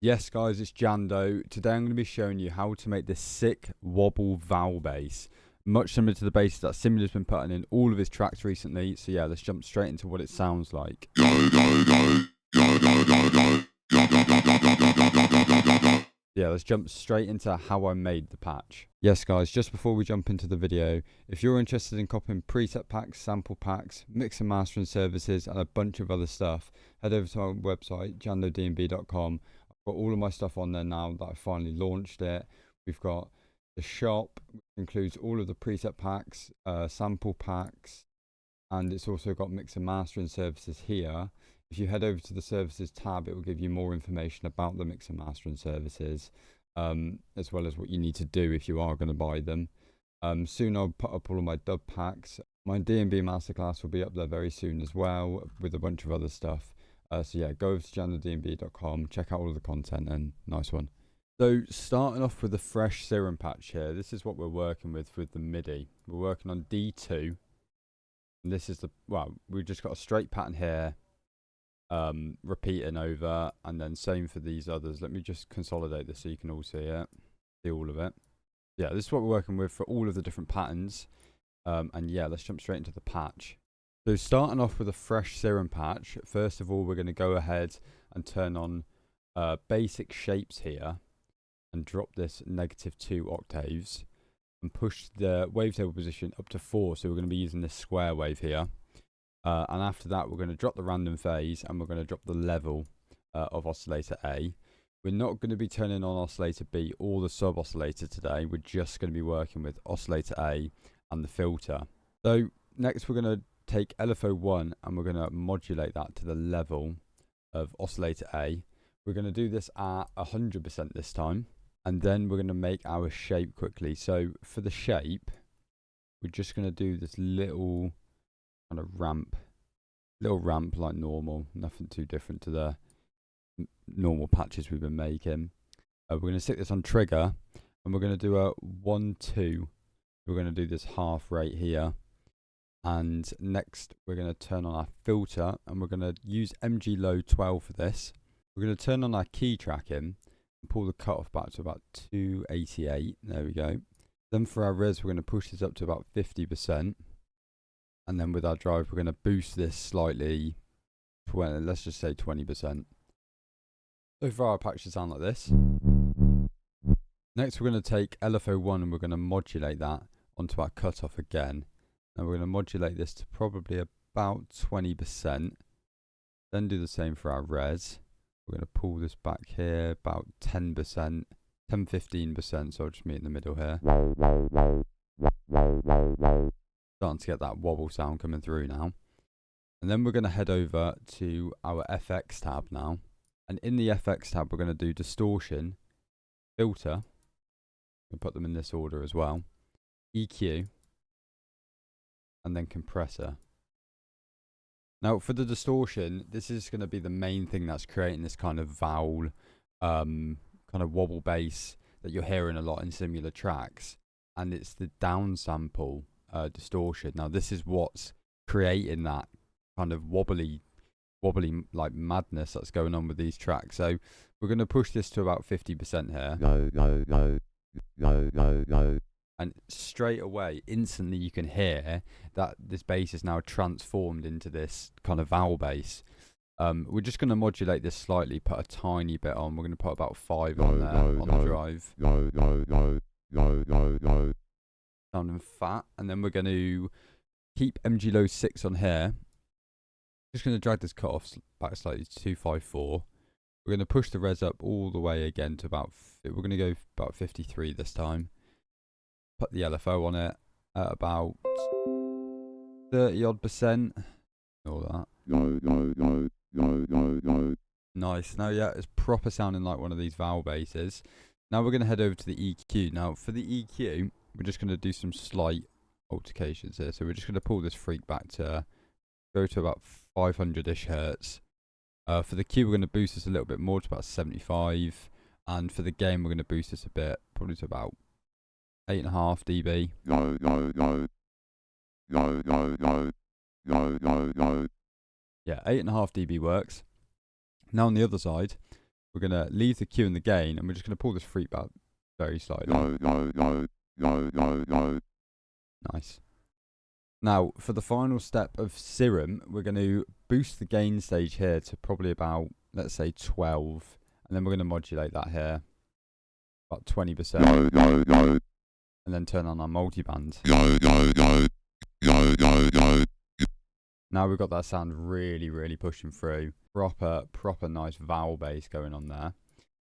Yes guys, it's Jando. Today I'm going to be showing you how to make this sick wobble vowel bass. Much similar to the bass that Simula's been putting in all of his tracks recently. So yeah, let's jump straight into what it sounds like. Yeah, let's jump straight into how I made the patch. Yes guys, just before we jump into the video, if you're interested in copying preset packs, sample packs, mix and mastering services and a bunch of other stuff, head over to our website, jumpup.dnb.com. I've got all of my stuff on there now that I finally launched it. We've got the shop, which includes all of the preset packs, sample packs, and it's also got mix and mastering services here. If you head over to the services tab, it will give you more information about the mix and mastering services, as well as what you need to do if you are going to buy them. Soon I'll put up all of my dub packs. My D&B masterclass will be up there very soon as well, with a bunch of other stuff. So yeah, go over to jumpup.dnb.com, check out all of the content, and nice one. So starting off with the fresh serum patch here, this is what we're working with the MIDI. We're working on D2. And this is we've just got a straight pattern here, repeating over, and then same for these others. Let me just consolidate this so you can all see it, see all of it. Yeah, this is what we're working with for all of the different patterns. And yeah, let's jump straight into the patch. So starting off with a fresh serum patch, first of all we're going to go ahead and turn on basic shapes here and drop this -2 octaves and push the wavetable position up to 4. So we're going to be using this square wave here. And after that we're going to drop the random phase and we're going to drop the level of oscillator A. We're not going to be turning on oscillator B or the sub oscillator today. We're just going to be working with oscillator A and the filter. So next we're going to take LFO1 and we're going to modulate that to the level of oscillator A. We're going to do this at 100% this time, and then we're going to make our shape quickly. So for the shape, we're just going to do this little kind of ramp like normal, nothing too different to the normal patches we've been making. We're going to stick this on trigger and we're going to do a 1-2. We're going to do this half rate here. And next we're going to turn on our filter and we're going to use MG low 12 for this. We're going to turn on our key tracking and pull the cutoff back to about 288. There we go. Then for our res we're going to push this up to about 50%. And then with our drive we're going to boost this slightly, let's just say 20%. So far our patch should sound like this. Next we're going to take LFO1 and we're going to modulate that onto our cutoff again. And we're going to modulate this to probably about 20%. Then do the same for our res. We're going to pull this back here about 10%, 10-15%, so I'll just meet in the middle here. Starting to get that wobble sound coming through now. And then we're going to head over to our FX tab now. And in the FX tab we're going to do distortion, filter, we'll put them in this order as well, EQ, and then compressor. Now for the distortion, this is going to be the main thing that's creating this kind of vowel, kind of wobble bass that you're hearing a lot in Simula tracks, and it's the downsample distortion. Now this is what's creating that kind of wobbly like madness that's going on with these tracks. So we're going to push this to about 50% here. Go. And straight away, instantly you can hear that this bass is now transformed into this kind of vowel bass. We're just going to modulate this slightly, put a tiny bit on. We're going to put about 5 on there on the drive. Sounding fat. And then we're going to keep MG low 6 on here. Just going to drag this cutoff back slightly to 254. We're going to push the res up all the way again to about, we're going to go about 53 this time. Put the LFO on it at about 30-odd%. All that. Nice. Now, yeah, it's proper sounding like one of these vowel basses. Now we're going to head over to the EQ. Now, for the EQ, we're just going to do some slight altercations here. So we're just going to pull this freak back to go to about 500-ish hertz. For the Q, we're going to boost this a little bit more to about 75. And for the gain, we're going to boost this a bit, probably to about 8.5 dB. Yeah, 8.5 dB works. Now on the other side, we're going to leave the Q and the gain, and we're just going to pull this freak back very slightly. Nice. Now, for the final step of Serum, we're going to boost the gain stage here to probably about, let's say, 12. And then we're going to modulate that here, about 20%. And then turn on our multiband. Now we've got that sound really, really pushing through. Proper nice vowel bass going on there.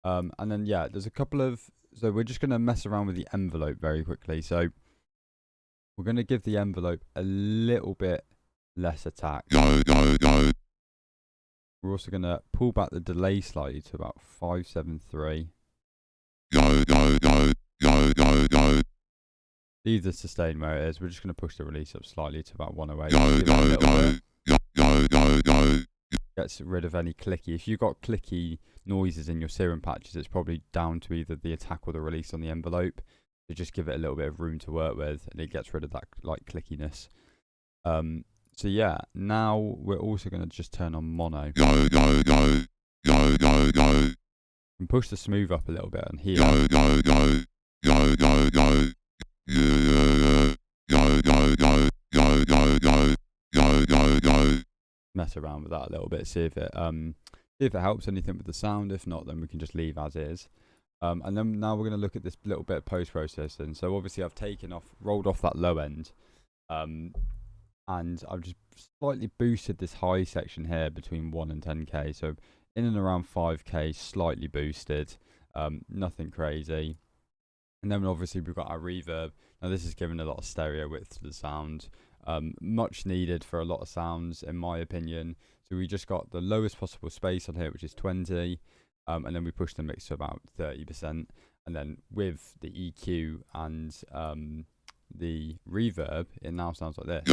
And then, yeah, there's a couple of... So we're just going to mess around with the envelope very quickly. So we're going to give the envelope a little bit less attack. We're also going to pull back the delay slightly to about 573. Leave the sustain where it is. We're just going to push the release up slightly to about 108. Gets rid of any clicky. If you've got clicky noises in your serum patches, it's probably down to either the attack or the release on the envelope. So just give it a little bit of room to work with, and it gets rid of that like clickiness. So yeah, now we're also going to just turn on mono. And push the smooth up a little bit on here. Mess around with that a little bit, see if it helps anything with the sound. If not, then we can just leave as is. And then now we're going to look at this little bit of post-processing. So obviously I've rolled off that low end, and I've just slightly boosted this high section here between 1 and 10k. So in and around 5k, slightly boosted, nothing crazy. And then obviously we've got our reverb. Now this is giving a lot of stereo width to the sound, much needed for a lot of sounds in my opinion. So we just got the lowest possible space on here, which is 20, and then we push the mix to about 30%. And then with the EQ and the reverb, it now sounds like this.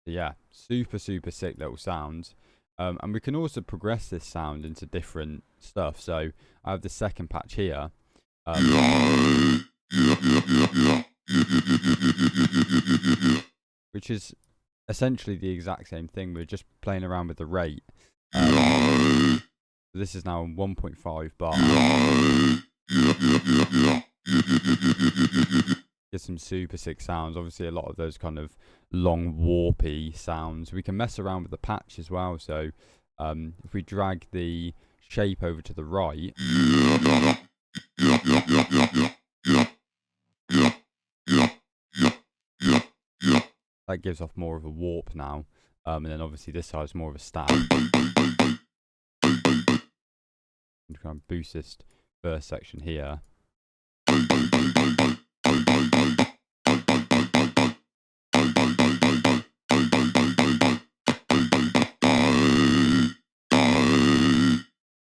So yeah, super sick little sound. And we can also progress this sound into different stuff. So I have the second patch here. Which is essentially the exact same thing. We're just playing around with the rate. This is now on 1.5 bar. Get some super sick sounds. Obviously a lot of those kind of long warpy sounds. We can mess around with the patch as well. So if we drag the shape over to the right, that gives off more of a warp now. And then obviously this side is more of a stab. I'm just going to boost this first section here.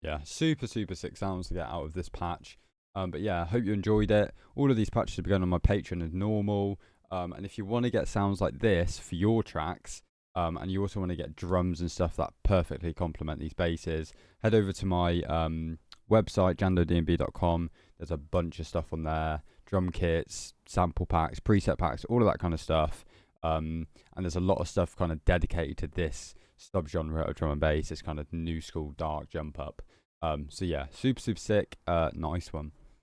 Yeah, super sick sounds to get out of this patch. But yeah, I hope you enjoyed it. All of these patches will be going on my Patreon as normal. And if you want to get sounds like this for your tracks, and you also want to get drums and stuff that perfectly complement these basses, head over to my website, jandodnb.com. There's a bunch of stuff on there. Drum kits, sample packs, preset packs, all of that kind of stuff. And there's a lot of stuff kind of dedicated to this subgenre of drum and bass, this kind of new school dark jump up. So yeah, super sick, nice one.